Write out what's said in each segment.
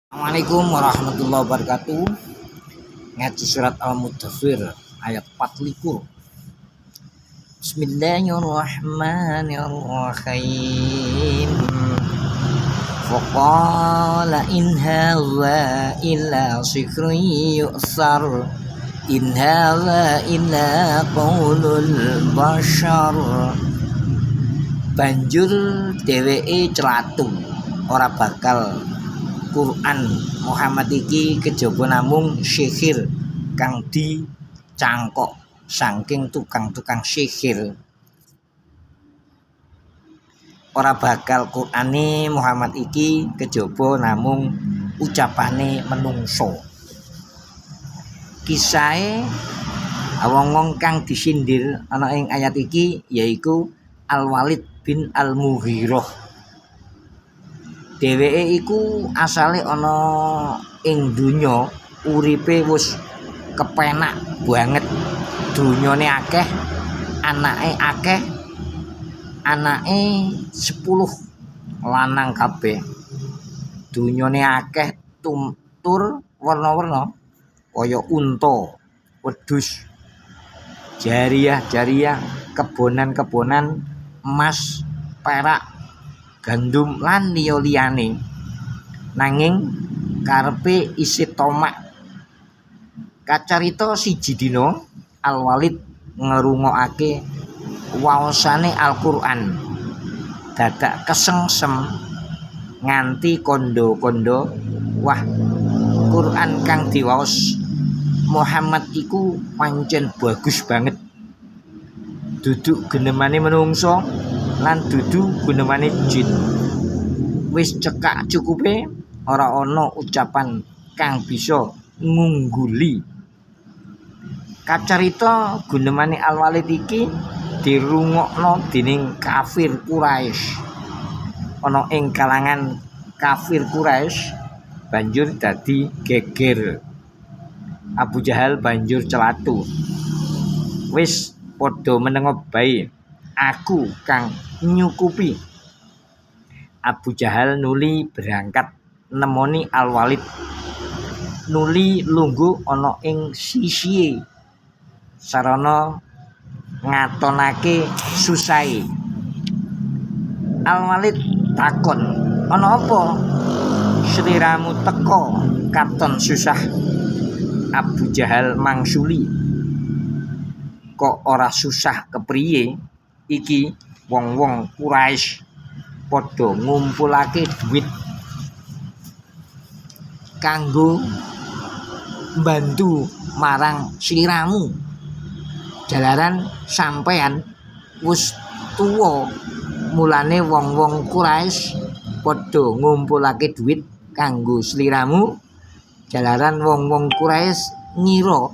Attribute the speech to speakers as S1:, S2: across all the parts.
S1: Assalamualaikum warahmatullahi wabarakatuh. Ngaji surat Al-Muddathir ayat 44. Bismillahirrahmanirrahim. Faqala in hadza illa sihrun yu'sar. In hadza illa qaulul bashar. Banjur dheweke celatu ora bakal Quran Muhammad iki kejaba namung sihir kang dicangkok saking tukang-tukang sihir. Ora bakal Qurane Muhammad iki kejaba namung ucapane menungso. Kisahe wong kang disindir ana ing ayat iki yaiku Al-Walid bin Al-Mughirah. Dheweke iku asale ana ing donya, uripe wis kepenak banget. Dunyane akeh, anake 10 lanang kabeh. Dunyane akeh tur warna-warna kaya unta, wedhus, jariyah, kebonan emas, perak, gandum lan liya-liyane. Nanging karepe isih tomak. Kacarita siji dina Al-Walid ngrungokake waosane Al-Qur'an. Dadak kesengsem nganti kondo-kondo, wah, Qur'an kang diwaos Muhammad iku pancen bagus banget. Duduk genemane menungso lan dudu gunemane jin. Wis cekak cukupe, ora ana ucapan kang bisa ngungguli. Kacarita gunemane Al-Walid iki dirungokno dening kafir Quraisy. Ana ing kalangan kafir Quraisy banjur dadi geger. Abu Jahal banjur celatu. Wis padha menengo bae, aku kang nyukupi. Abu Jahal nuli berangkat nemoni Al-Walid. Nuli lungguh ana ing sisihe sarana ngatonake susahe. Al-Walid takon, "Ana apa? Sliramu teka katon susah?" Abu Jahal mangsuli, "Kok ora susah kepriye? Iki wong-wong Quraisy padha ngumpulake duit kanggo mbantu marang sliramu. Jalaran sampean wis tuwa, mulane wong-wong Quraisy padha ngumpulake duit kanggo sliramu. Jalaran wong-wong Quraisy ngira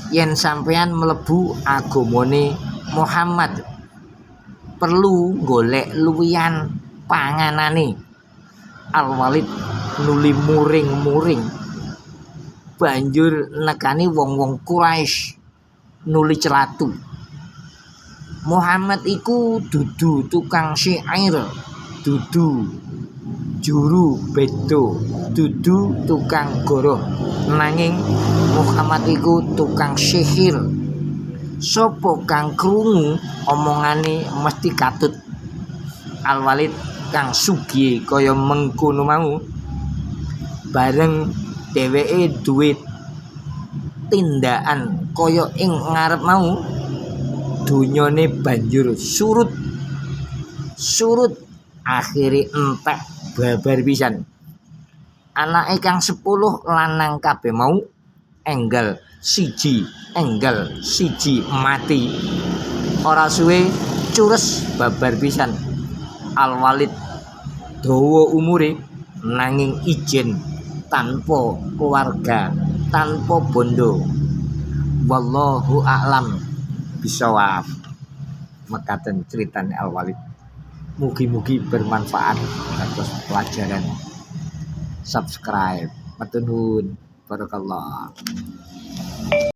S1: yen sampean mlebu agamane Muhammad perlu golek luwihan panganane." Al-Walid nuli muring-muring banjur nekani wong-wong Quraisy nuli celatu. Muhammad iku dudu tukang syair, dudu juru bedo, dudu tukang goroh, nanging Muhammad iku tukang sihir. Sopo kang krungu omongane mesti katut. Al-Walid kang sugih kaya mengkono mau, bareng dheweke duwe tindakan kaya ing ngarep mau, donyane banjur surut. Akhire entek babar pisan. Anake kang 10 lanang kabeh mau enggal siji mati. Ora suwe cures babar pisan. Al-Walid dawa umure nanging ijen, tanpa keluarga, tanpa bondo. Wallahu a'lam bishawab. Mekaten critane Al-Walid. Mugi-mugi bermanfaat dados pelajaran. Subscribe. Matur nuwun. Barakallah.